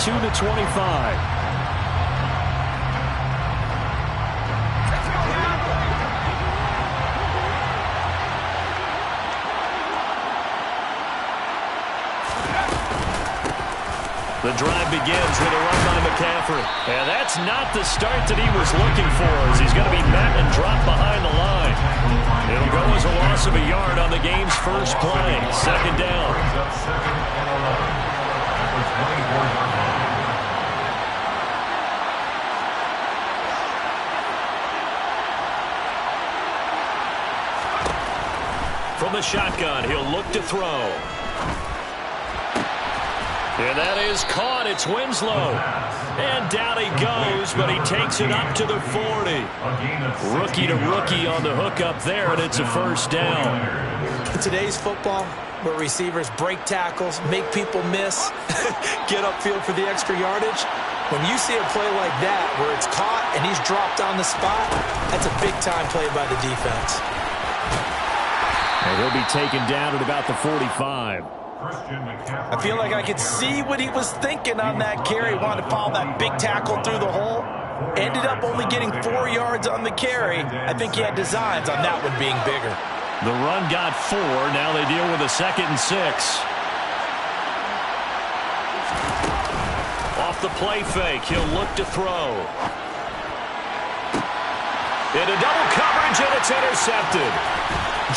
32-25. The drive begins with a run by McCaffrey. And that's not the start that he was looking for, as he's going to be met and dropped behind the line. It'll go as a loss of a yard on the game's first play. Second down. From the shotgun, he'll look to throw. And that is caught. It's Winslow. And down he goes, but he takes it up to the 40. Rookie to rookie on the hook up there, and it's a first down. In today's football, where receivers break tackles, make people miss, get upfield for the extra yardage, when you see a play like that where it's caught and he's dropped on the spot, that's a big-time play by the defense. And he'll be taken down at about the 45. I feel like I could see what he was thinking on that carry. Wanted to follow that big tackle through the hole. Ended up only getting 4 yards on the carry. I think he had designs on that one being bigger. The run got 4. Now they deal with a 2nd and 6. Off the play fake, he'll look to throw. Into double coverage, and it's intercepted.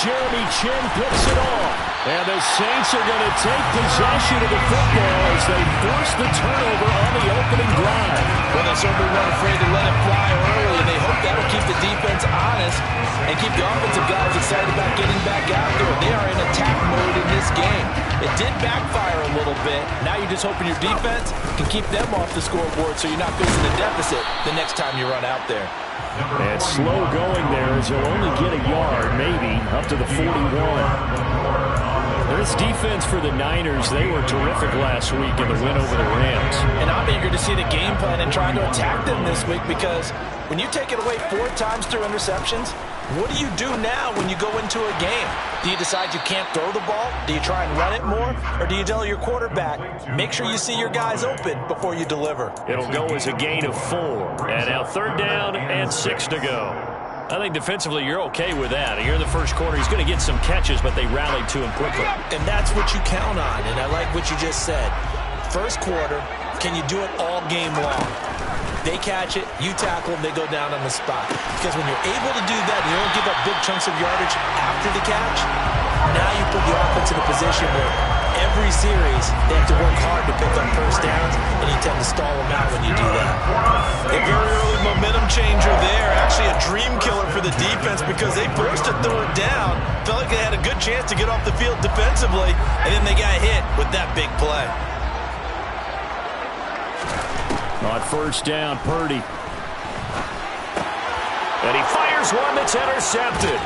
Jeremy Chinn picks it off. And the Saints are going to take possession of the football as they force the turnover on the opening drive. Well, they certainly weren't afraid to let it fly early, and they hope that'll keep the defense honest and keep the offensive guys excited about getting back out there. They are in attack mode in this game. It did backfire a little bit. Now you're just hoping your defense can keep them off the scoreboard so you're not facing a deficit the next time you run out there. And slow going there as he'll only get a yard, maybe, up to the 41. This defense for the Niners, they were terrific last week in the win over the Rams. And I'm eager to see the game plan and trying to attack them this week, because when you take it away 4 times through interceptions, what do you do now when you go into a game? Do you decide you can't throw the ball? Do you try and run it more? Or do you tell your quarterback, make sure you see your guys open before you deliver? It'll go as a gain of 4. And now 3rd down and 6 to go. I think defensively you're okay with that. Here in the first quarter, he's going to get some catches, but they rallied to him quickly. And that's what you count on, and I like what you just said. First quarter, can you do it all game long? They catch it, you tackle them, they go down on the spot. Because when you're able to do that, you don't give up big chunks of yardage after the catch, now you put the offense in a position where every series they have to work hard to pick up first downs, and you tend to stall them out when you do that. A very early momentum changer there. Actually a dream killer for the defense, because they forced a 3rd down, felt like they had a good chance to get off the field defensively, and then they got hit with that big play. On first down, Purdy. And he fires one that's intercepted.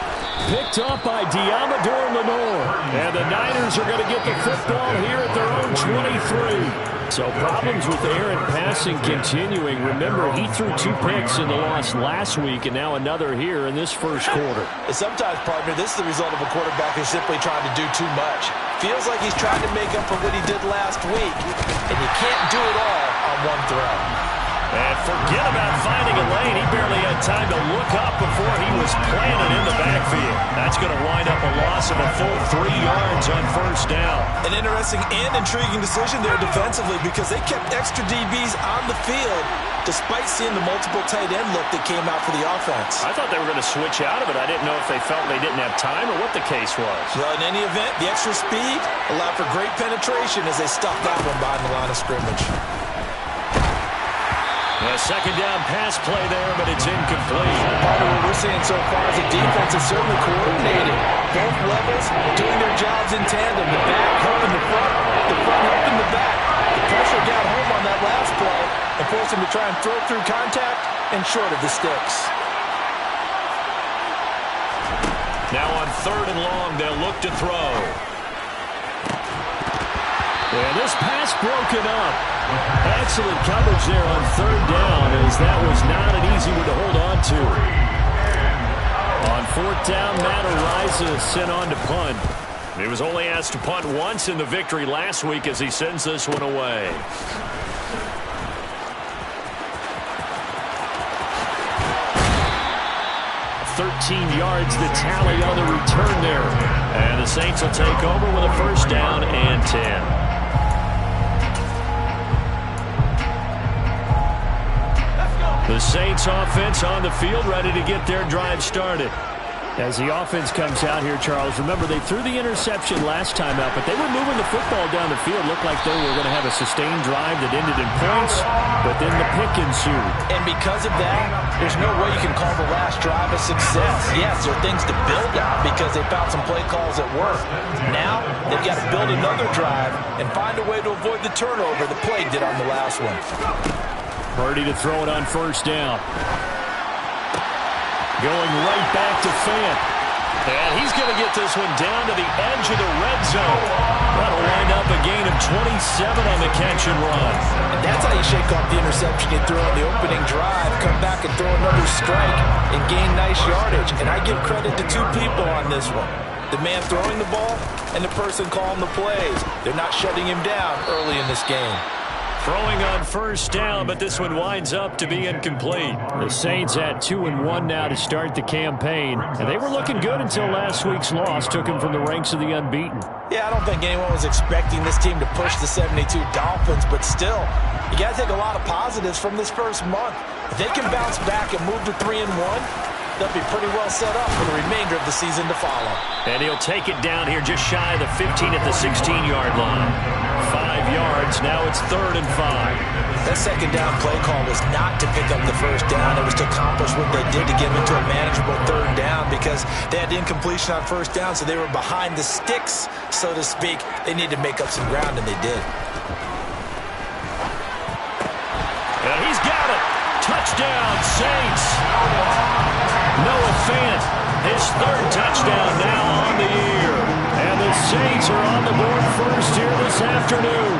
Picked up by Deommodore Lenoir. And the Niners are going to get the football here at their own 23. So problems with air and passing continuing. Remember, he threw 2 picks in the loss last week, and now another here in this first quarter. And sometimes, partner, this is the result of a quarterback who's simply trying to do too much. Feels like he's trying to make up for what he did last week, and you can't do it all on one throw. And forget about finding a lane. He barely had time to look up before he was planted in the backfield. That's going to wind up a loss of a full 3 yards on first down. An interesting and intriguing decision there defensively, because they kept extra DBs on the field despite seeing the multiple tight end look that came out for the offense. I thought they were going to switch out of it. I didn't know if they felt they didn't have time or what the case was. Well, in any event, the extra speed allowed for great penetration as they stuffed that one behind the line of scrimmage. A second down pass play there, but it's incomplete. Part of what we're seeing so far is the defense is certainly coordinated. Both levels doing their jobs in tandem. The back helping the front helping the back. The pressure got home on that last play and forced him to try and throw through contact and short of the sticks. Now on 3rd and long, they'll look to throw. And this pass broken up. Excellent coverage there on 3rd down, as that was not an easy one to hold on to. On 4th down, Matt Araiza is sent on to punt. He was only asked to punt once in the victory last week as he sends this one away. 13 yards, the tally on the return there. And the Saints will take over with a first down and 10. The Saints offense on the field, ready to get their drive started. As the offense comes out here, Charles, remember they threw the interception last time out, but they were moving the football down the field. Looked like they were going to have a sustained drive that ended in points, but then the pick ensued. And because of that, there's no way you can call the last drive a success. Yes, there are things to build on because they found some play calls that work. Now, they've got to build another drive and find a way to avoid the turnover the play did on the last one. Purdy to throw it on first down. Going right back to Fant. And he's going to get this one down to the edge of the red zone. That'll wind up a gain of 27 on the catch and run. And that's how you shake off the interception you threw on the opening drive, come back and throw another strike and gain nice yardage. And I give credit to two people on this one. The man throwing the ball and the person calling the plays. They're not shutting him down early in this game. Throwing on first down, but this one winds up to be incomplete. The Saints at 2-1 now to start the campaign. And they were looking good until last week's loss took them from the ranks of the unbeaten. Yeah, I don't think anyone was expecting this team to push the 72 Dolphins, but still, you got to take a lot of positives from this first month. If they can bounce back and move to 3-1, they'll be pretty well set up for the remainder of the season to follow. And he'll take it down here just shy of the 15 at the 16-yard line. 5 yards, now it's 3rd and 5. That second down play call was not to pick up the first down. It was to accomplish what they did to get into a manageable 3rd down because they had incompletion on first down, so they were behind the sticks, so to speak. They needed to make up some ground, and they did. And he's got it. Touchdown, Saints. Noah Fant, his 3rd touchdown now on the year. And the Saints are on the board first here this afternoon.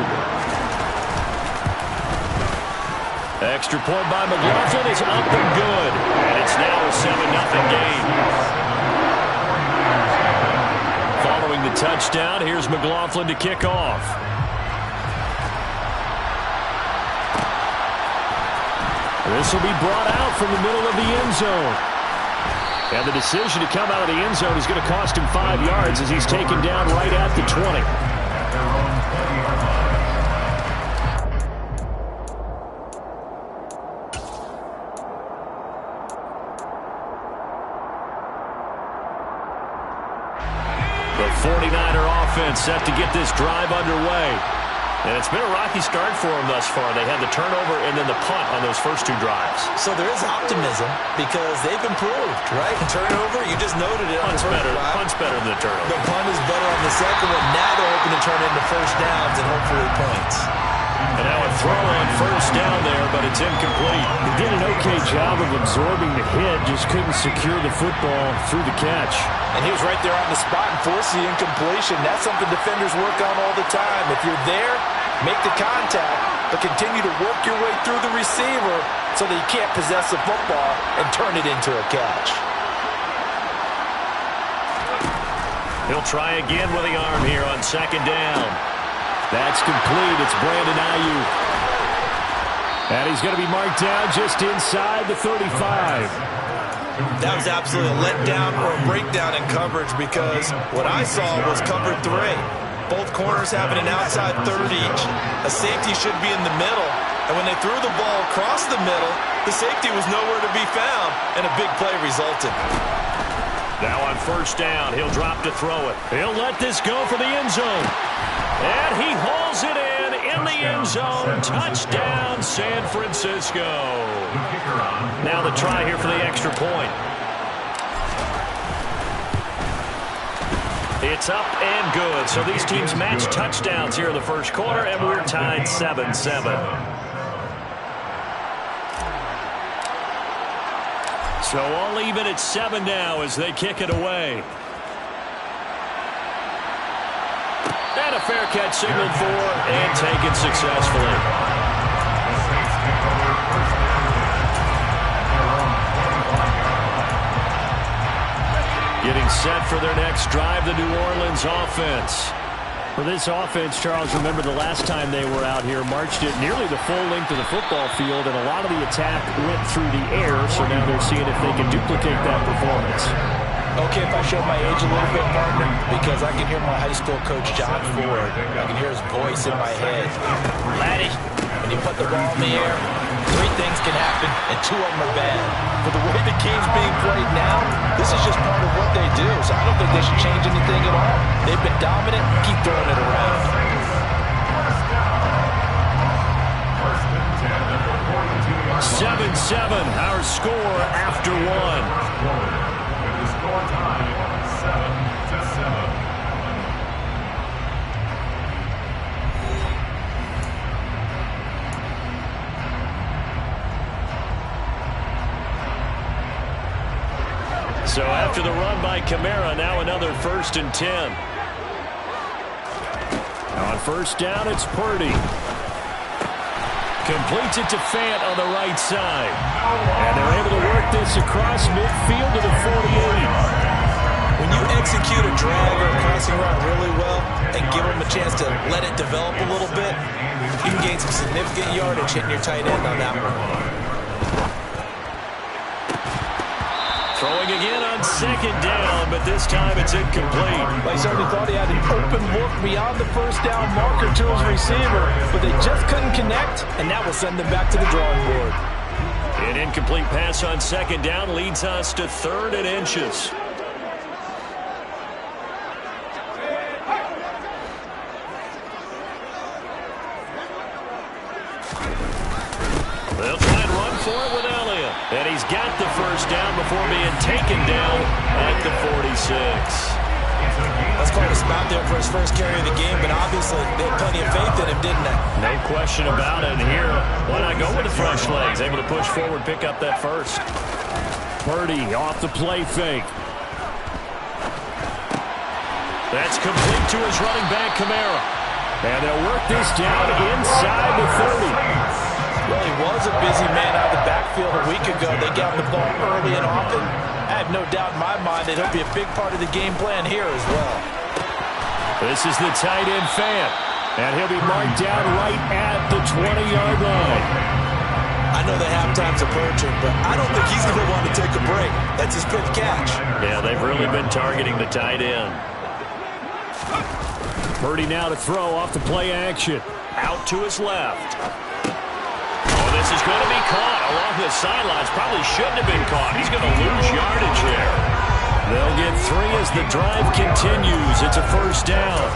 Extra point by McLaughlin is up and good. And it's now a 7-0 game. Following the touchdown, here's McLaughlin to kick off. This will be brought out from the middle of the end zone. And the decision to come out of the end zone is going to cost him 5 yards as he's taken down right at the 20. The 49er offense set to get this drive underway. And it's been a rocky start for them thus far. They had the turnover and then the punt on those first 2 drives. So there is optimism because they've improved, right? Turnover, you just noted it on the first drive. Punt's better than the turnover. The punt is better on the second one. Now they're hoping to turn into first downs and hopefully points. And now a throw on first down there, but it's incomplete. He did an okay job of absorbing the hit, just couldn't secure the football through the catch. And he was right there on the spot and forced the incompletion. That's something defenders work on all the time. If you're there, make the contact, but continue to work your way through the receiver so that you can't possess the football and turn it into a catch. He'll try again with the arm here on second down. That's complete. It's Brandon Ayuk. And he's going to be marked down just inside the 35. That was absolutely a letdown or a breakdown in coverage because what I saw was cover 3. Both corners having an outside third each. A safety should be in the middle. And when they threw the ball across the middle, the safety was nowhere to be found, and a big play resulted. Now on first down, he'll drop to throw it. He'll let this go for the end zone. And he hauls it in the end zone. Touchdown, San Francisco. Now the try here for the extra point. It's up and good. So these teams match touchdowns here in the first quarter, and we're tied 7-7. So all even at 7 now as they kick it away. And a fair catch signaled for and taken successfully. Getting set for their next drive, the New Orleans offense. For this offense, Charles, remember the last time they were out here, marched it nearly the full length of the football field, and a lot of the attack went through the air, so now they're seeing if they can duplicate that performance. Okay, if I show my age a little bit, partner, because I can hear my high school coach, John Ford. I can hear his voice in my head. Laddie, when you put the ball in the air, 3 things can happen, and 2 of them are bad. For the way the game's being played now, this is just part of what they do, so I don't think they should change anything at all. They've been dominant. Keep throwing it around. 7-7, our score after 1. So after the run by Kamara, now another 1st and 10. On 1st down, it's Purdy. Completes it to Fant on the right side. And they're able to work this across midfield to the 48. When you execute a drag or a crossing route really well and give them a chance to let it develop a little bit, you can gain some significant yardage hitting your tight end on that one. Throwing again on 2nd down, but this time it's incomplete. They certainly thought he had an open look beyond the 1st down marker to his receiver, but they just couldn't connect, and that will send them back to the drawing board. An incomplete pass on 2nd down leads us to 3rd and inches. They'll try and run for it with Elliott. And he's got the 1st down before being taken down at the 46. That's quite a spot there for his first carry of the game, but obviously they had plenty of faith in him, didn't they? No question about it. And here, why not go with the fresh legs? Able to push forward, pick up that 1st. Purdy off the play fake. That's complete to his running back, Kamara. And they'll work this down inside the 30. Well, he was a busy man out of the backfield a week ago. They got the ball early and often. I have no doubt in my mind that he'll be a big part of the game plan here as well. This is the tight end Fant, and he'll be marked down right at the 20-yard line. I know the halftime's approaching, but I don't think he's going to want to take a break. That's his 5th catch. Yeah, they've really been targeting the tight end. Purdy now to throw off the play action. Out to his left. This is going to be caught along the sidelines. Probably shouldn't have been caught. He's going to lose yardage there. They'll get 3 as the drive continues. It's a 1st down.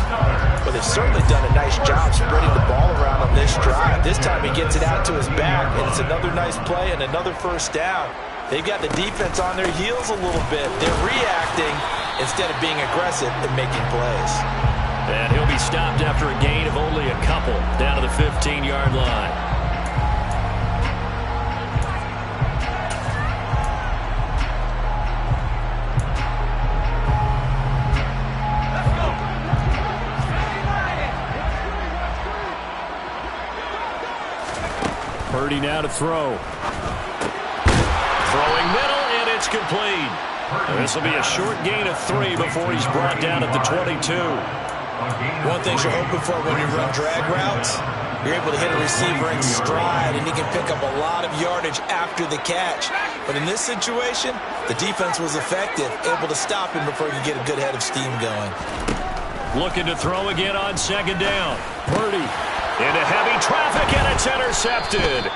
Well, they've certainly done a nice job spreading the ball around on this drive. This time he gets it out to his back, and it's another nice play and another 1st down. They've got the defense on their heels a little bit. They're reacting instead of being aggressive and making plays. And he'll be stopped after a gain of only a couple down to the 15-yard line. Purdy now to throw. Throwing middle, and it's complete. This will be a short gain of 3 before he's brought down at the 22. One thing you're hoping for when you run drag routes, you're able to hit a receiver in stride, and he can pick up a lot of yardage after the catch. But in this situation, the defense was effective, able to stop him before he could get a good head of steam going. Looking to throw again on 2nd down. Purdy into heavy traffic, and it's intercepted.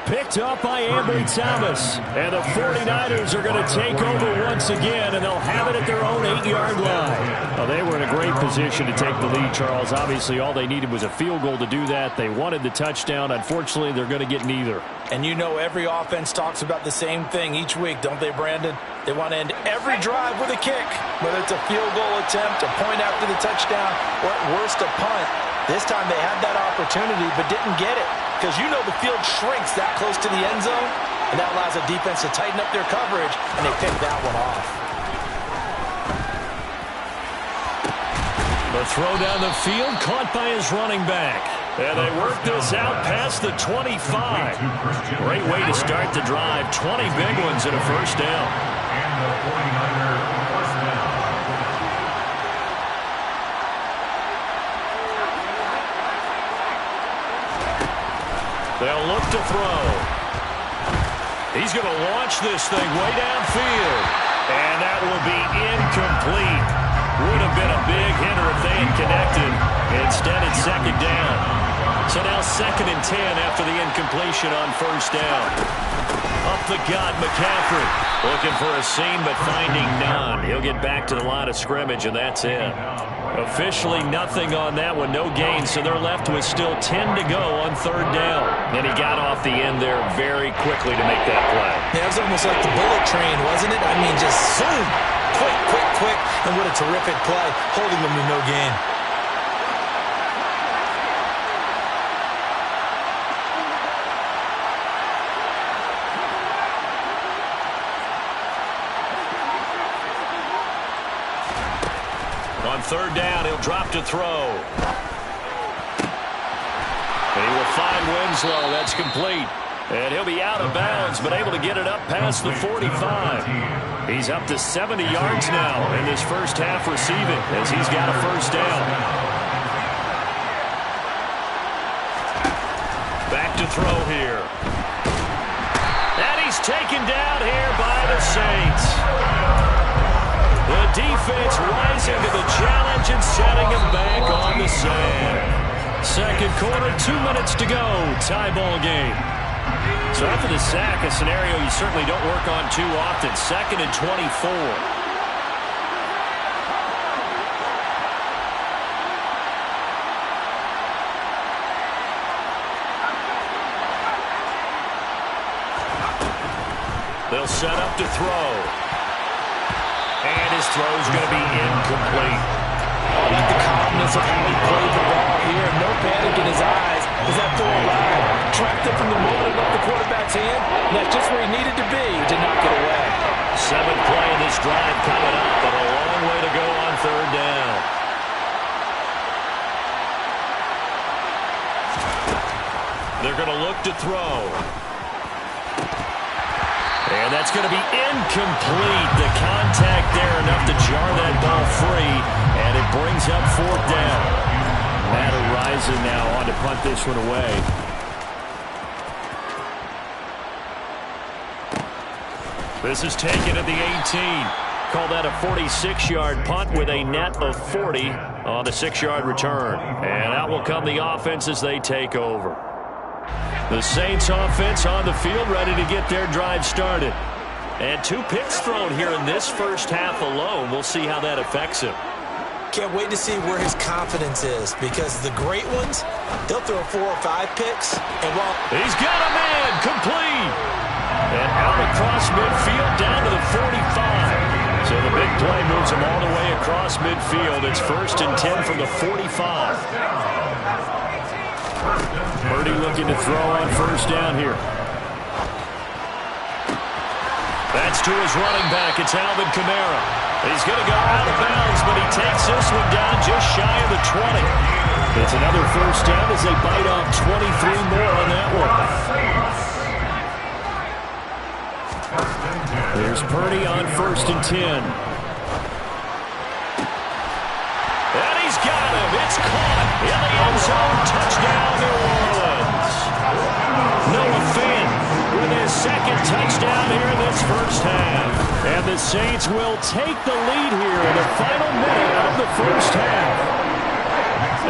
Picked up by Ambry Thomas. And the 49ers are going to take over once again, and they'll have it at their own 8-yard line. Well, they were in a great position to take the lead, Charles. Obviously, all they needed was a field goal to do that. They wanted the touchdown. Unfortunately, they're going to get neither. And you know every offense talks about the same thing each week, don't they, Brandon? They want to end every drive with a kick, whether it's a field goal attempt, a point after the touchdown, or at worst a punt. This time they had that opportunity but didn't get it, because you know the field shrinks that close to the end zone, and that allows the defense to tighten up their coverage, and they picked that one off. The throw down the field caught by his running back. And they work this out past the 25. Great way to start the drive. 20 big ones and a 1st down. And the 49er first down. They'll look to throw. He's going to launch this thing way downfield. And that will be incomplete. Would have been a big hitter if they had connected. Instead, it's second down. So now 2nd and 10 after the incompletion on first down. Up the gut, McCaffrey. Looking for a seam, but finding none. He'll get back to the line of scrimmage, and that's it. Officially nothing on that one, no gain, so they're left with still 10 to go on 3rd down. And he got off the end there very quickly to make that play. Yeah, it was almost like the bullet train, wasn't it? I mean, just zoom. Quick, quick, quick. And what a terrific play, holding them to no gain. On 3rd down, he'll drop to throw. And he will find Winslow. That's complete. And he'll be out of bounds, but able to get it up past the 45. He's up to 70 yards now in this first half receiving as he's got a first down. Back to throw here. And he's taken down here by the Saints. The defense rising to the challenge and setting him back on the sand. Second quarter, 2 minutes to go. Tie ball game. So after the sack, a scenario you certainly don't work on too often. 2nd and 24. They'll set up to throw. And his throw's going to be incomplete. I like the calmness of how he played the ball here. No panic in his eyes as that throw arrived. Tracked it from the moment it left the quarterback's hand. And that's just where he needed to be to knock it away. 7th play in this drive coming up, but a long way to go on 3rd down. They're going to look to throw. And that's going to be incomplete. The contact there enough to jar that ball free, and it brings up 4th down. Matt Araiza now on to punt this one away. This is taken at the 18. Call that a 46-yard punt with a net of 40 on the 6-yard return. And out will come the offense as they take over. The Saints offense on the field ready to get their drive started. And 2 picks thrown here in this first half alone. We'll see how that affects him. Can't wait to see where his confidence is, because the great ones, they'll throw 4 or 5 picks. And while he's got a man complete. And out across midfield down to the 45. So the big play moves him all the way across midfield. It's 1st and 10 from the 45. Purdy looking to throw on first down here. That's to his running back. It's Alvin Kamara. He's going to go out of bounds, but he takes this one down just shy of the 20. It's another first down as they bite off 23 more on that one. There's Purdy on 1st and 10. And he's got him. It's caught in the end zone. Touchdown, New Orleans. Noah Fant with his 2nd touchdown here in this first half. And the Saints will take the lead here in the final minute of the first half.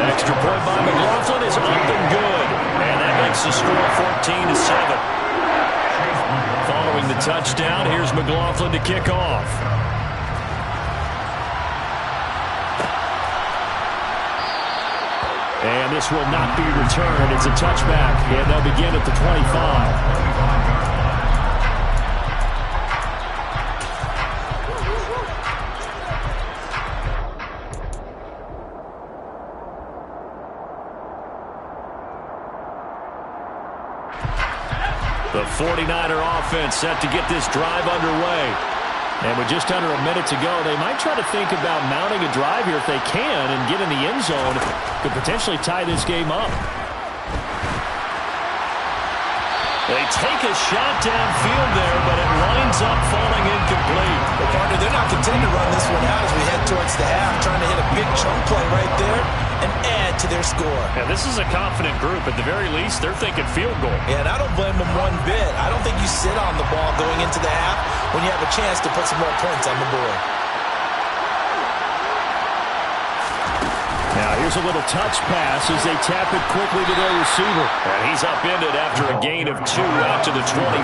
The extra point by McLaughlin is up and good. And that makes the score 14-7. Following the touchdown, here's McLaughlin to kick off. And this will not be returned. It's a touchback, and they'll begin at the 25. The 49er offense set to get this drive underway. And with just under a minute to go, they might try to think about mounting a drive here if they can and get in the end zone. Could potentially tie this game up. They take a shot downfield there, but it winds ends up falling incomplete. Well, partner, they're not content to run this one out as we head towards the half, trying to hit a big chunk play right there and add to their score. Yeah, this is a confident group. At the very least, they're thinking field goal. Yeah, and I don't blame them one bit. I don't think you sit on the ball going into the half when you have a chance to put some more points on the board. Now here's a little touch pass as they tap it quickly to their receiver. And he's upended after a gain of 2 out to the 27.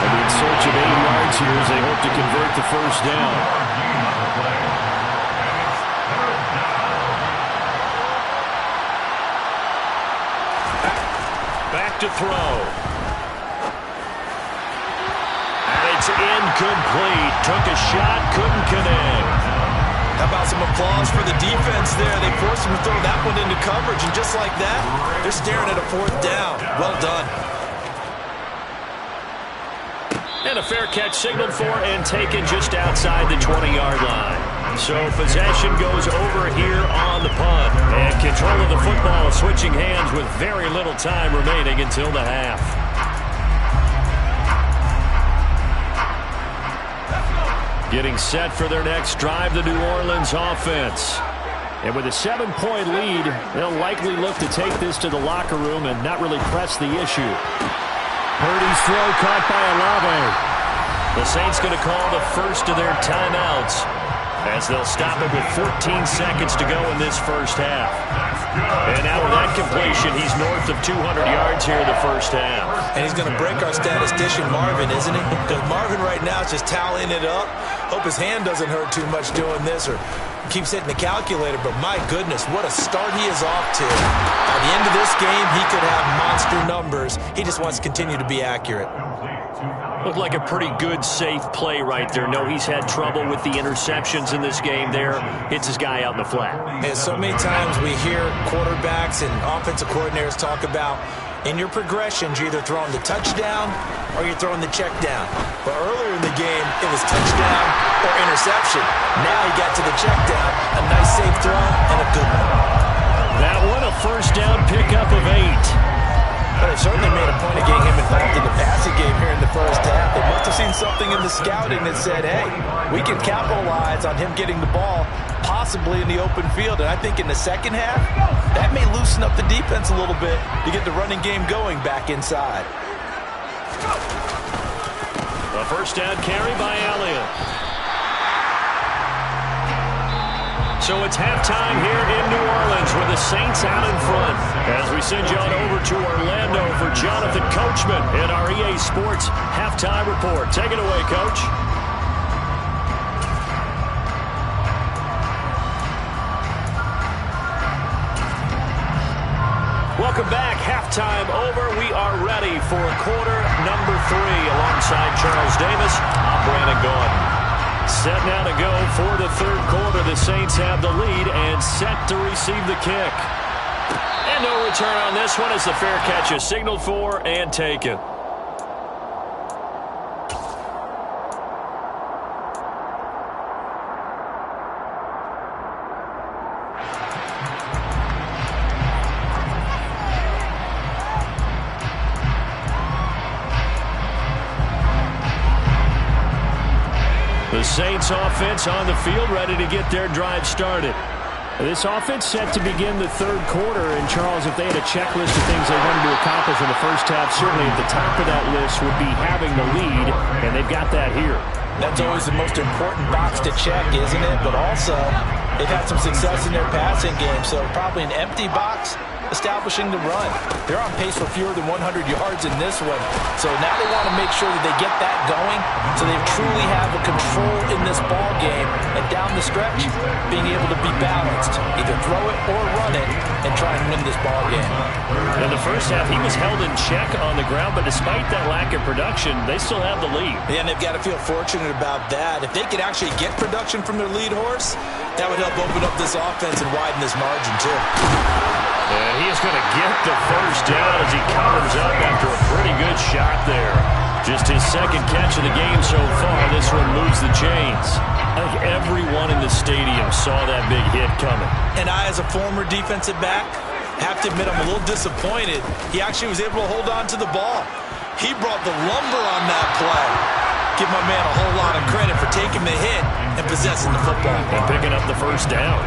They'll be in search of 8 yards here as they hope to convert the first down. Back to throw. And it's incomplete. Took a shot, couldn't connect. How about some applause for the defense there? They forced him to throw that one into coverage, and just like that, they're staring at a 4th down. Well done. And a fair catch signaled for and taken just outside the 20-yard line. So possession goes over here on the punt. And control of the football switching hands with very little time remaining until the half. Getting set for their next drive, the New Orleans offense. And with a 7-point lead, they'll likely look to take this to the locker room and not really press the issue. Purdy's throw caught by Olave. The Saints going to call the first of their timeouts as they'll stop it with 14 seconds to go in this first half. And now with that completion, he's north of 200 yards here in the first half. And he's going to break our statistician Marvin, isn't he? Because Marvin right now is just tallying it up. Hope his hand doesn't hurt too much doing this or keeps hitting the calculator. But my goodness, what a start he is off to. By the end of this game, he could have monster numbers. He just wants to continue to be accurate. Looked like a pretty good, safe play right there. No, he's had trouble with the interceptions in this game there. Hits his guy out in the flat. And so many times we hear quarterbacks and offensive coordinators talk about in your progressions, you're either throwing the touchdown or you're throwing the check down. But earlier in the game, it was touchdown or interception. Now he got to the check down, a nice safe throw, and a good one. That one, a first down pickup of 8. But they certainly made a point of getting him involved in the passing game here in the first half. They must have seen something in the scouting that said, hey, we can capitalize on him getting the ball possibly in the open field. And I think in the second half, that may loosen up the defense a little bit to get the running game going back inside. A first down carry by Elliott. So it's halftime here in New Orleans with the Saints out in front. As we send you on over to Orlando for Jonathan Coachman in our EA Sports Halftime Report. Take it away, Coach. Welcome back. Halftime over. We are ready for quarter number 3 alongside Charles Davis. I'm Brandon Gaudin. Set now to go for the third quarter. The Saints have the lead and set to receive the kick. And no return on this one as the fair catch is signaled for and taken. The Saints offense on the field ready to get their drive started. This offense set to begin the third quarter. And, Charles, if they had a checklist of things they wanted to accomplish in the first half, certainly at the top of that list would be having the lead, and they've got that here. That's always the most important box to check, isn't it? But also, they've had some success in their passing game, so probably an empty box establishing the run. They're on pace for fewer than 100 yards in this one. So now they want to make sure that they get that going so they truly have a control in this ball game. And down the stretch, being able to be balanced. Either throw it or run it and try and win this ball game. In the first half, he was held in check on the ground, but despite that lack of production, they still have the lead. Yeah, and they've got to feel fortunate about that. If they could actually get production from their lead horse, that would help open up this offense and widen this margin too. And he is going to get the first down as he covers up after a pretty good shot there. Just his second catch of the game so far. This one moves the chains. I think everyone in the stadium saw that big hit coming. And I, as a former defensive back, have to admit I'm a little disappointed. He actually was able to hold on to the ball. He brought the lumber on that play. give my man a whole lot of credit for taking the hit and possessing the football. And picking up the first down.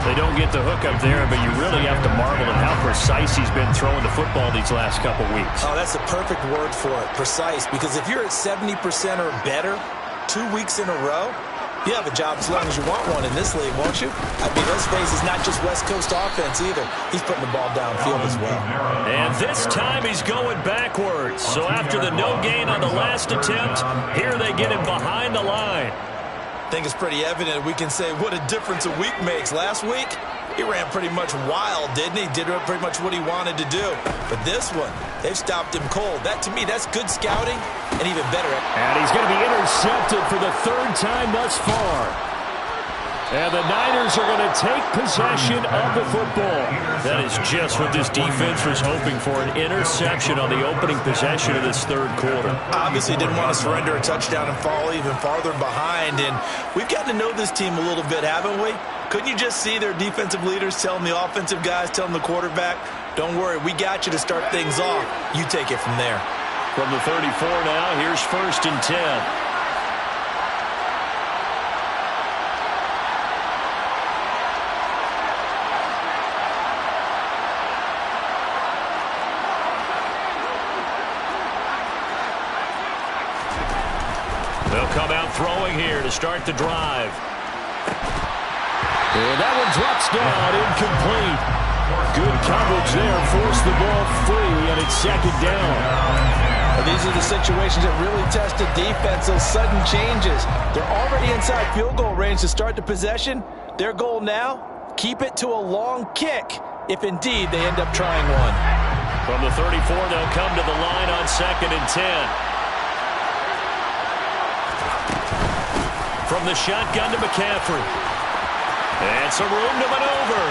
They don't get the hook up there, but you really have to marvel at how precise he's been throwing the football these last couple weeks. Oh, that's the perfect word for it, precise. Because if you're at 70% or better 2 weeks in a row, you have a job as long as you want one in this league, won't you? I mean, let's face it, it's not just West Coast offense either. He's putting the ball downfield as well. And this time he's going backwards. So after the no gain on the last attempt, here they get him behind the line. I think it's pretty evident we can say what a difference a week makes. Last week, he ran pretty much wild, didn't he? Did pretty much what he wanted to do. But this one, they've stopped him cold. That, to me, that's good scouting and even better. And he's going to be intercepted for the third time thus far. And the Niners are going to take possession of the football. That is just what this defense was hoping for, an interception on the opening possession of this third quarter. Obviously didn't want to surrender a touchdown and fall even farther behind. And we've gotten to know this team a little bit, haven't we? Couldn't you just see their defensive leaders telling the offensive guys, telling the quarterback, don't worry, we got you to start things off. You take it from there. From the 34 now, here's 1st and 10. They'll come out throwing here to start the drive. And that one drops down, incomplete. Good coverage there, forced the ball free, and it's 2nd down. Well, these are the situations that really test the defense, those sudden changes. They're already inside field goal range to start the possession. Their goal now, keep it to a long kick, if indeed they end up trying one. From the 34, they'll come to the line on 2nd and 10. From the shotgun to McCaffrey. And some room to maneuver.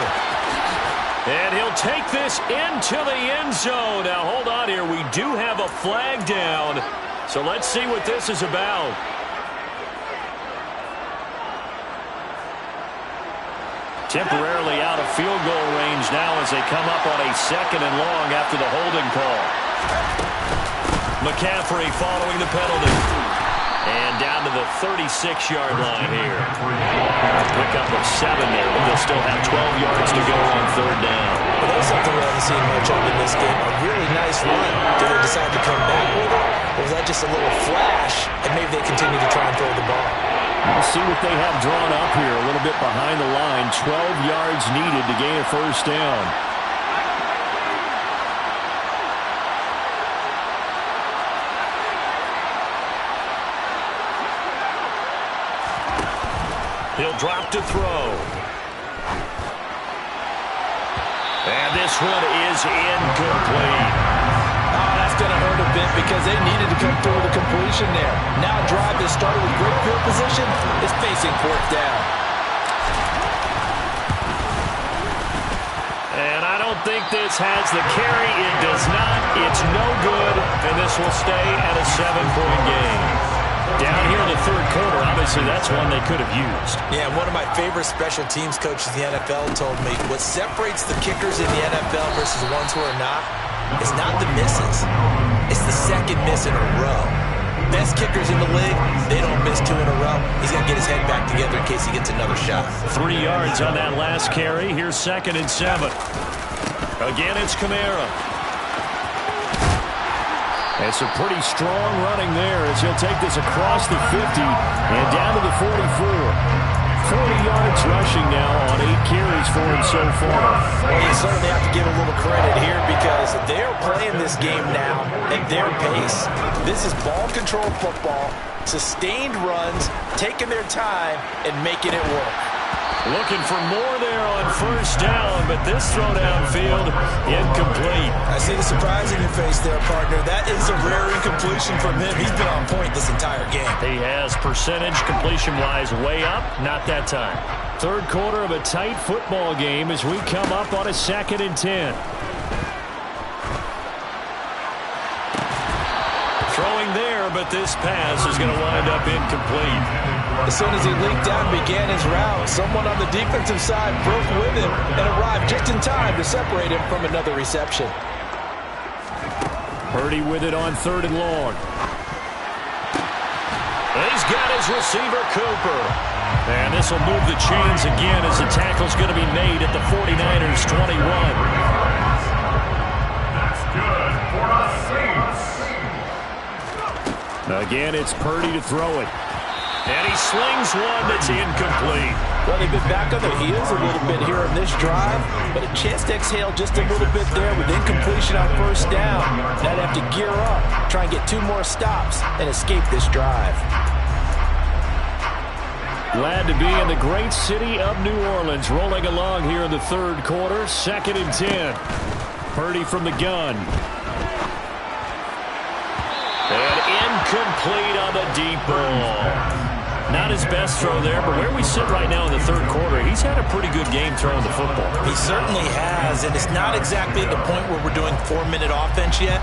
And he'll take this into the end zone. Now, hold on here. We do have a flag down. So let's see what this is about. Temporarily out of field goal range now as they come up on a 2nd and long after the holding call. McCaffrey following the penalty. And down to the 36-yard line here. Pick up of 7 there, but they'll still have 12 yards to go on 3rd down. Well, there's something we haven't seen much of in this game. A really nice run. Did they decide to come back with it? Or was that just a little flash, and maybe they continue to try and throw the ball? We'll see what they have drawn up here. A little bit behind the line. 12 yards needed to gain a 1st down. He'll drop to throw. And this one is incomplete. Oh, that's going to hurt a bit because they needed to come through the completion there. Now a drive that started with great field position is facing 4th down. And I don't think this has the carry. It does not. It's no good. And this will stay at a 7-point game. Down here in the 3rd quarter, obviously that's one they could have used. Yeah, one of my favorite special teams coaches in the NFL told me what separates the kickers in the NFL versus the ones who are not is not the misses. It's the 2nd miss in a row. Best kickers in the league, they don't miss 2 in a row. He's going to get his head back together in case he gets another shot. 3 yards on that last carry. Here's 2nd and 7. Again, it's Kamara. And some pretty strong running there as he'll take this across the 50 and down to the 44. 40 yards rushing now on 8 carries for him so far. Well, you certainly have to give a little credit here because they're playing this game now at their pace. This is ball control football, sustained runs, taking their time and making it work. Looking for more there on 1st down, but this throw downfield, incomplete. I see the surprise in your face there, partner. That is a rare incompletion from him. He's been on point this entire game. He has percentage completion-wise way up, not that time. 3rd quarter of a tight football game as we come up on a 2nd and 10. Throwing there, but this pass is going to wind up incomplete. As soon as he leaked out and began his route, someone on the defensive side broke with him and arrived just in time to separate him from another reception. Purdy with it on 3rd and long. He's got his receiver, Cooper. And this will move the chains again as the tackle's going to be made at the 49ers' 21. That's good for the Saints. Again, it's Purdy to throw it. And he slings one that's incomplete. Well, they've been back on their heels a little bit here on this drive, but a chance to exhale just a little bit there with incompletion on first down. Now they have to gear up, try and get 2 more stops, and escape this drive. Glad to be in the great city of New Orleans, rolling along here in the third quarter. 2nd and 10. Purdy from the gun. And incomplete on the deep ball. Not his best throw there, but where we sit right now in the third quarter, he's had a pretty good game throwing the football. He certainly has, and it's not exactly at the point where we're doing 4-minute offense yet,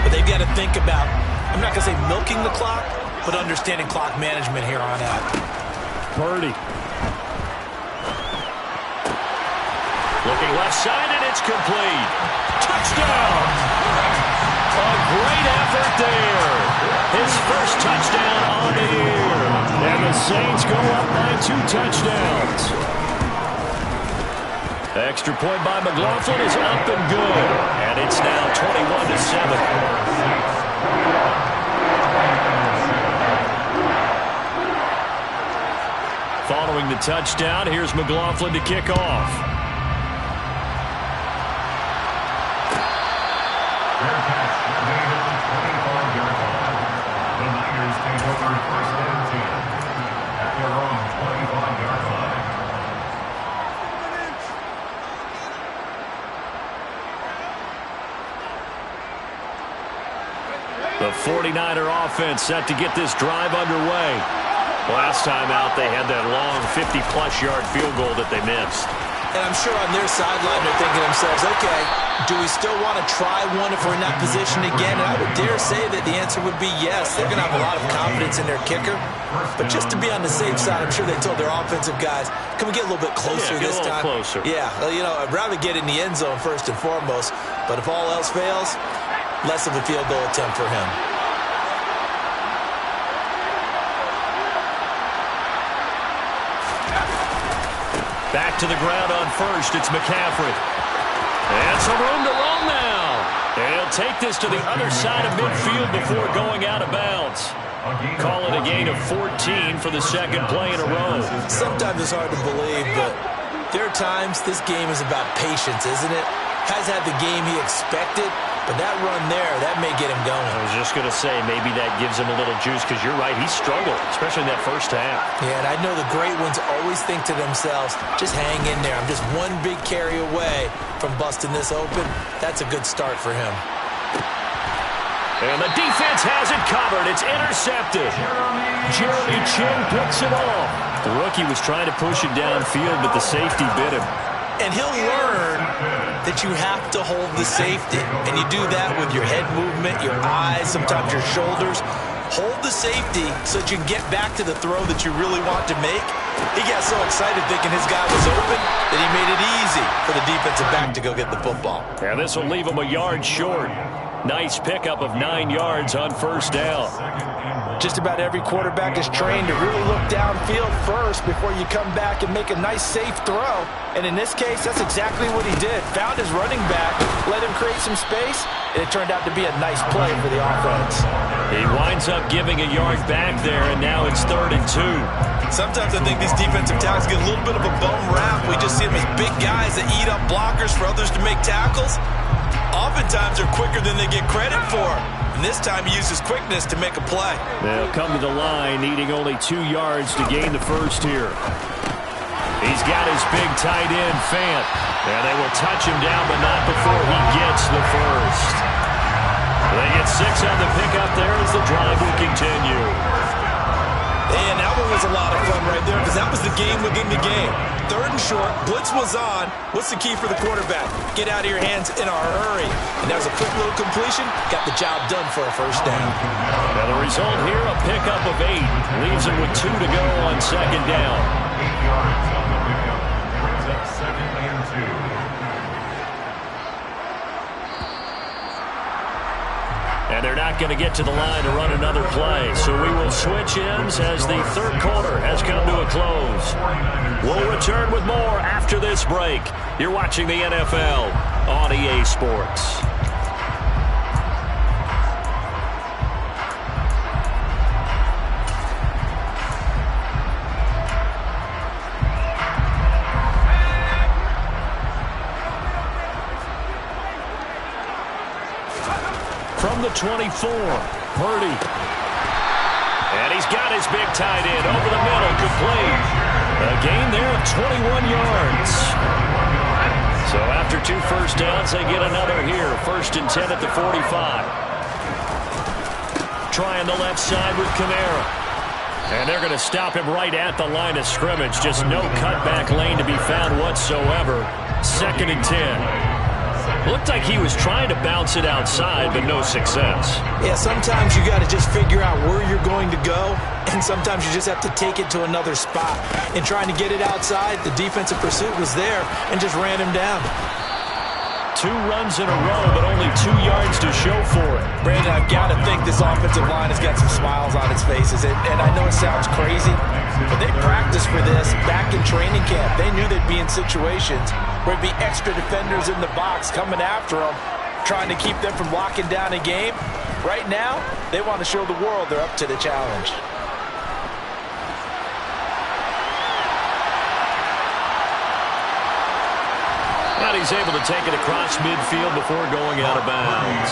but they've got to think about, I'm not going to say milking the clock, but understanding clock management here on out. Purdy. Looking left side, and it's complete. Touchdown! A great effort there. His first touchdown on the year. And the Saints go up by 2 touchdowns. The extra point by McLaughlin is up and good. And it's now 21-7. Following the touchdown, here's McLaughlin to kick off. The 49er offense set to get this drive underway. Last time out, they had that long 50-plus yard field goal that they missed. And I'm sure on their sideline they're thinking to themselves, okay, do we still want to try one if we're in that position again? And I would dare say that the answer would be yes. They're going to have a lot of confidence in their kicker. But just to be on the safe side, I'm sure they told their offensive guys, can we get a little bit closer this time? Closer. Yeah, well, you know, I'd rather get in the end zone first and foremost. But if all else fails, less of a field goal attempt for him. Back to the ground on first. It's McCaffrey. And some room to roam now. And he'll take this to the other side of midfield before going out of bounds. Call it a gain of 14 for the second play in a row. Sometimes it's hard to believe, but there are times this game is about patience, isn't it? Has had the game he expected, but that run there, that may get him going. I was just going to say, maybe that gives him a little juice, because you're right, he struggled, especially in that first half. Yeah, and I know the great ones always think to themselves, just hang in there. I'm just one big carry away from busting this open. That's a good start for him. And the defense has it covered. It's intercepted. Jeremy Chinn picks it off. The rookie was trying to push it downfield, but the safety bit him. And he'll learn that you have to hold the safety. And you do that with your head movement, your eyes, sometimes your shoulders. Hold the safety so that you can get back to the throw that you really want to make. He got so excited thinking his guy was open that he made it easy for the defensive back to go get the football. Yeah, this will leave him a yard short. Nice pickup of 9 yards on first down. Just about every quarterback is trained to really look downfield first before you come back and make a nice, safe throw. And in this case, that's exactly what he did. Found his running back, let him create some space, and it turned out to be a nice play for the offense. He winds up giving a yard back there, and now it's 3rd and 2. Sometimes I think these defensive tackles get a little bit of a bum rap. We just see them as big guys that eat up blockers for others to make tackles. Oftentimes they're quicker than they get credit for. And this time he uses quickness to make a play. They'll come to the line, needing only 2 yards to gain the first here. He's got his big tight end, Fant. And they will touch him down, but not before he gets the first. They get 6 on the pickup there as the drive will continue. And that one was a lot of fun right there because that was the game within the game. 3rd and short, blitz was on. What's the key for the quarterback? Get out of your hands in a hurry. And that was a quick little completion. Got the job done for a first down. Now the result here, a pickup of 8. Leaves him with 2 to go on second down. 8 yards on the pickup. Brings up 2nd and 2. And they're not going to get to the line to run another play. So we will switch ends as the third quarter has come to a close. We'll return with more after this break. You're watching the NFL on EA Sports. From the 24, Purdy. And he's got his big tight end over the middle, complete. A gain there of 21 yards. So after 2 first downs, they get another here. 1st and 10 at the 45. Trying the left side with Kamara. And they're going to stop him right at the line of scrimmage. Just no cutback lane to be found whatsoever. 2nd and 10. Looked like he was trying to bounce it outside, but no success. Yeah, sometimes you got to just figure out where you're going to go, and sometimes you just have to take it to another spot. And trying to get it outside, the defensive pursuit was there and just ran him down. 2 runs in a row, but only 2 yards to show for it. Brandon, I've got to think this offensive line has got some smiles on its faces. And I know it sounds crazy, but they practiced for this back in training camp. They knew they'd be in situations where it'd be extra defenders in the box coming after them, trying to keep them from locking down a game. Right now, they want to show the world they're up to the challenge. And he's able to take it across midfield before going out of bounds.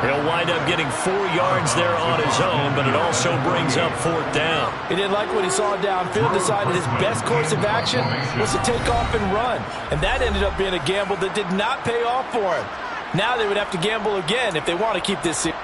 He'll wind up getting 4 yards there on his own, but it also brings up 4th down. He didn't like what he saw downfield, decided his best course of action was to take off and run. And that ended up being a gamble that did not pay off for him. Now they would have to gamble again if they want to keep this series.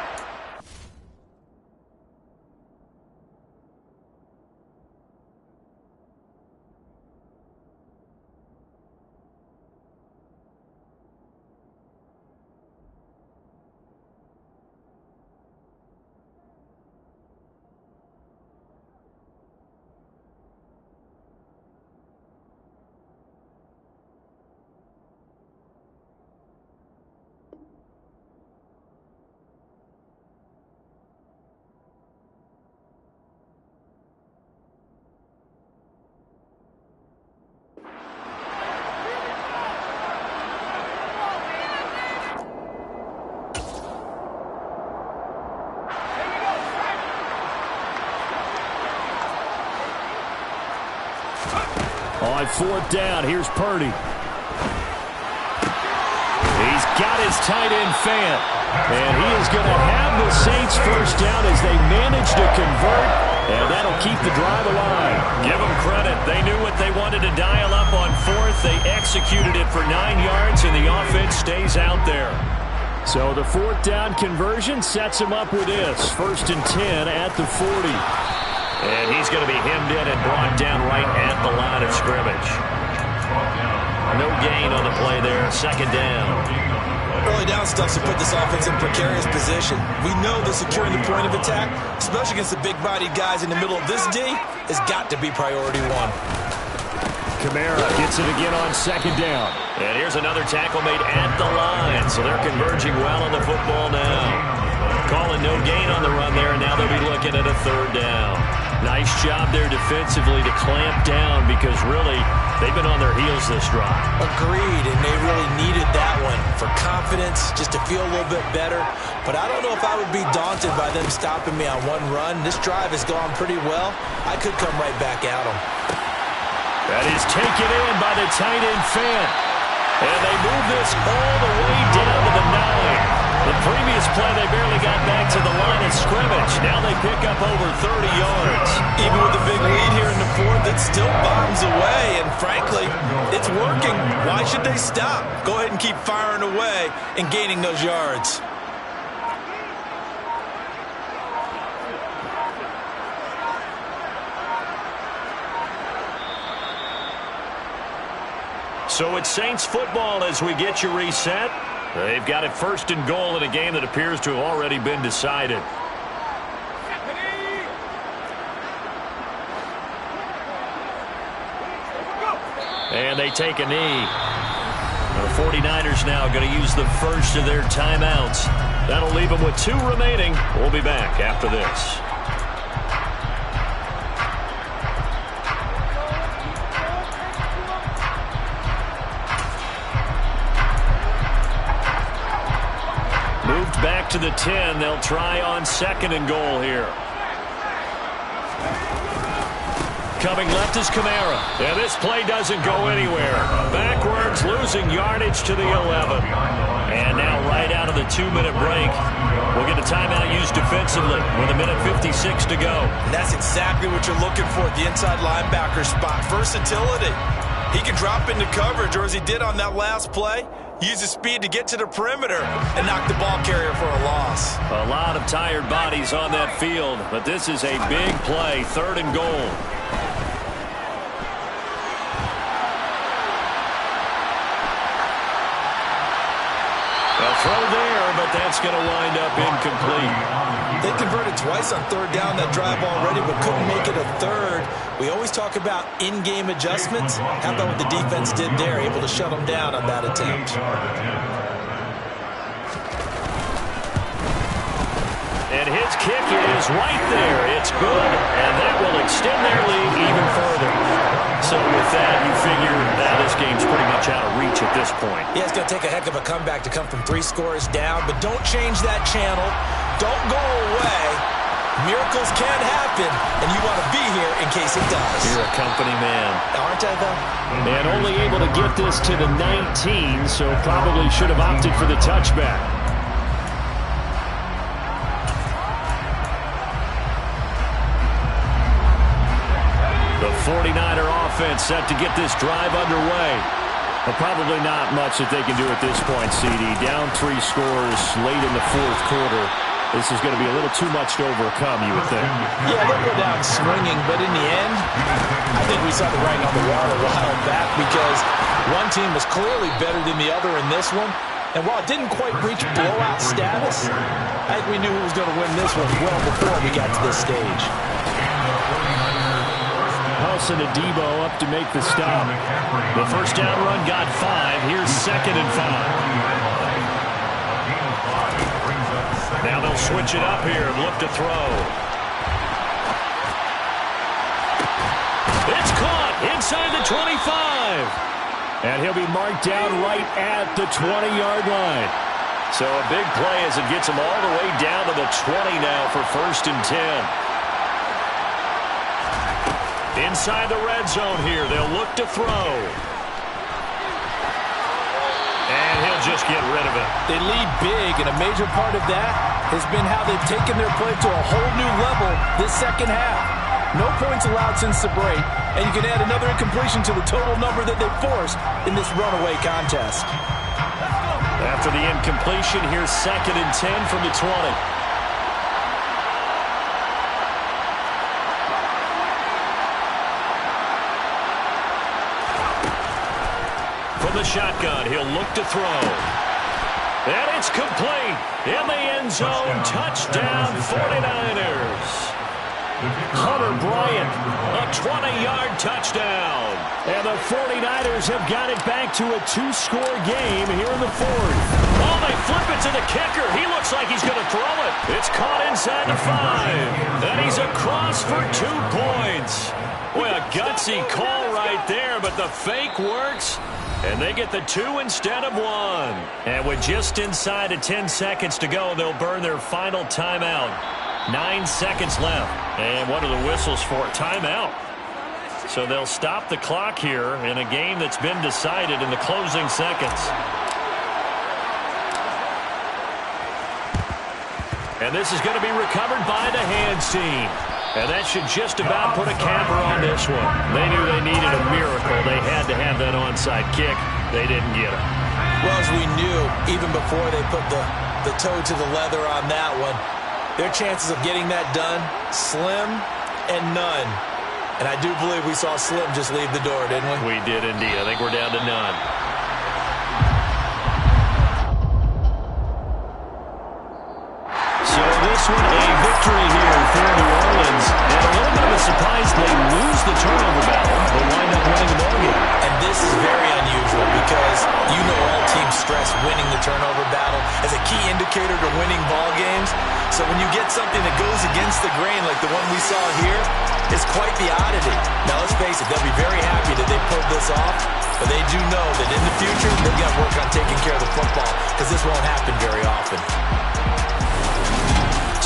On 4th down, here's Purdy. He's got his tight end Fant. And he is going to have the Saints first down as they manage to convert. And that'll keep the drive alive. Give them credit. They knew what they wanted to dial up on 4th. They executed it for 9 yards, and the offense stays out there. So the 4th down conversion sets him up with this. 1st and 10 at the 40. And he's going to be hemmed in and brought down right at the line of scrimmage. No gain on the play there. 2nd down. Early down stuff's to put this offense in precarious position. We know that securing the point of attack, especially against the big-bodied guys in the middle of this D, has got to be priority 1. Kamara gets it again on 2nd down. And here's another tackle made at the line. So they're converging well on the football now. Calling no gain on the run there, and now they'll be looking at a 3rd down. Nice job there defensively to clamp down because really they've been on their heels this drive. Agreed, and they really needed that one for confidence, just to feel a little bit better. But I don't know if I would be daunted by them stopping me on 1 run. This drive has gone pretty well. I could come right back at them. That is taken in by the tight end Fant. And they move this all the way down to the 9. The previous play, they barely got back to the line of scrimmage. Now they pick up over 30 yards. Even with the big lead here in the 4th, it still bombs away. And frankly, it's working. Why should they stop? Go ahead and keep firing away and gaining those yards. So it's Saints football as we get you reset. They've got it 1st and goal in a game that appears to have already been decided. And they take a knee. The 49ers now going to use the first of their timeouts. That'll leave them with 2 remaining. We'll be back after this. Moved back to the 10. They'll try on 2nd and goal here. Coming left is Kamara. And this play doesn't go anywhere. Backwards, losing yardage to the 11. And now right out of the 2-minute break, we'll get a timeout used defensively with 1:56 to go. And that's exactly what you're looking for at the inside linebacker spot. Versatility. He can drop into coverage, or as he did on that last play, use his speed to get to the perimeter and knock the ball carrier for a loss. A lot of tired bodies on that field, but this is a big play, 3rd and goal. Throw there, but that's going to wind up incomplete. They converted twice on 3rd down that drive already, but couldn't make it a 3rd. We always talk about in-game adjustments. How about what the defense did there, able to shut them down on that attempt. And his kick is right there. It's good, and that will extend their lead even further. So with that, you figure that this game's pretty much out of reach at this point. Yeah, it's going to take a heck of a comeback to come from 3 scores down, but don't change that channel. Don't go away. Miracles can happen, and you want to be here in case it does. You're a company man. Aren't I, though? And only able to get this to the 19, so probably should have opted for the touchback. The 49er offense set to get this drive underway. But probably not much that they can do at this point, CD. Down 3 scores late in the 4th quarter. This is going to be a little too much to overcome, you would think. Yeah, they'll go down swinging, but in the end, I think we saw the writing on the wall a while back because one team was clearly better than the other in this one. And while it didn't quite reach blowout status, I think we knew who was going to win this one well before we got to this stage. Paulson and Debo up to make the stop. The first down run got 5. Here's 2nd and 5. Now they'll switch it up here and look to throw. It's caught inside the 25. And he'll be marked down right at the 20-yard line. So a big play as it gets him all the way down to the 20 now for 1st and 10. Inside the red zone here, they'll look to throw. And he'll just get rid of it. They lead big, and a major part of that has been how they've taken their play to a whole new level this 2nd half. No points allowed since the break, and you can add another incompletion to the total number that they forced in this runaway contest. After the incompletion, here's 2nd and 10 from the 20. From the shotgun, he'll look to throw. And it's complete. In the end zone, touchdown 49ers. Hunter Bryant, a 20-yard touchdown. And the 49ers have got it back to a 2-score game here in the 4th. Oh, they flip it to the kicker. He looks like he's going to throw it. It's caught inside the 5. And he's across for 2 points. Boy, a gutsy call right there, but the fake works. And they get the 2 instead of 1. And with just inside of 10 seconds to go, they'll burn their final timeout. 9 seconds left. And what are the whistles for? Timeout. So they'll stop the clock here in a game that's been decided in the closing seconds. And this is going to be recovered by the hands team. And that should just about put a capper on this one. They knew they needed a miracle. They had to have that onside kick. They didn't get it. Well, as we knew, even before they put the toe to the leather on that one, their chances of getting that done, slim and none. And I do believe we saw Slim just leave the door, didn't we? We did indeed. I think we're down to none. So this one, a victory here for New Orleans. And a little bit of a surprise, they lose the turnover battle, but wind up winning the ball game. And this is very unusual because you know all teams stress winning the turnover battle as a key indicator to winning ball games. So when you get something that goes against the grain like the one we saw here, it's quite the oddity. Now let's face it, they'll be very happy that they pulled this off, but they do know that in the future they've got to work on taking care of the football because this won't happen very often.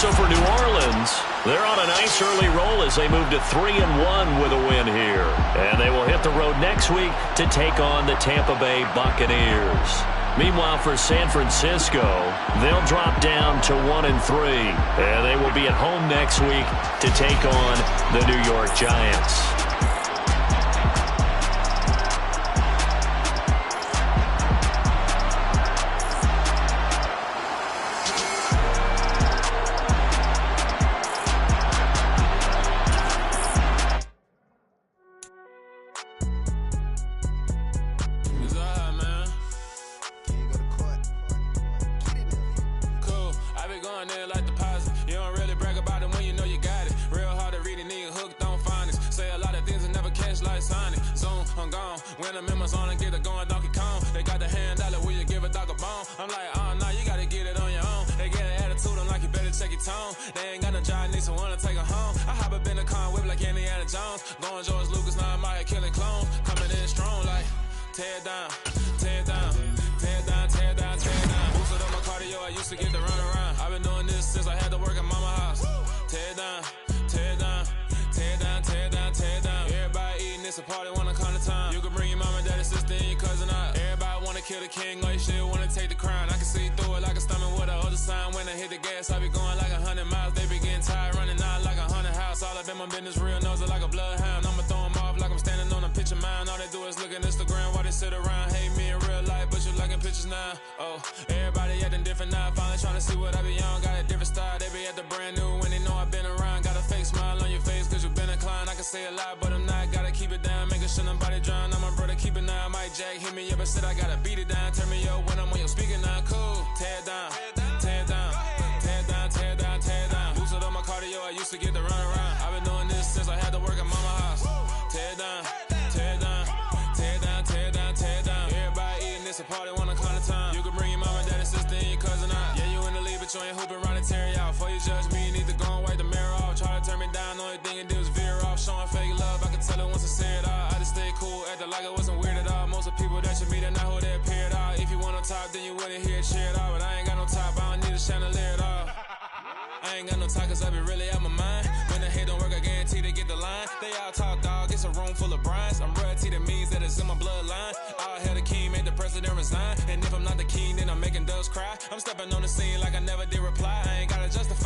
So for New Orleans, they're on a nice early roll as they move to 3-1 with a win here. And they will hit the road next week to take on the Tampa Bay Buccaneers. Meanwhile, for San Francisco, they'll drop down to 1-3. And they will be at home next week to take on the New York Giants. And if I'm not the king, then I'm making doves cry. I'm stepping on the scene like I never did reply. I ain't gotta justify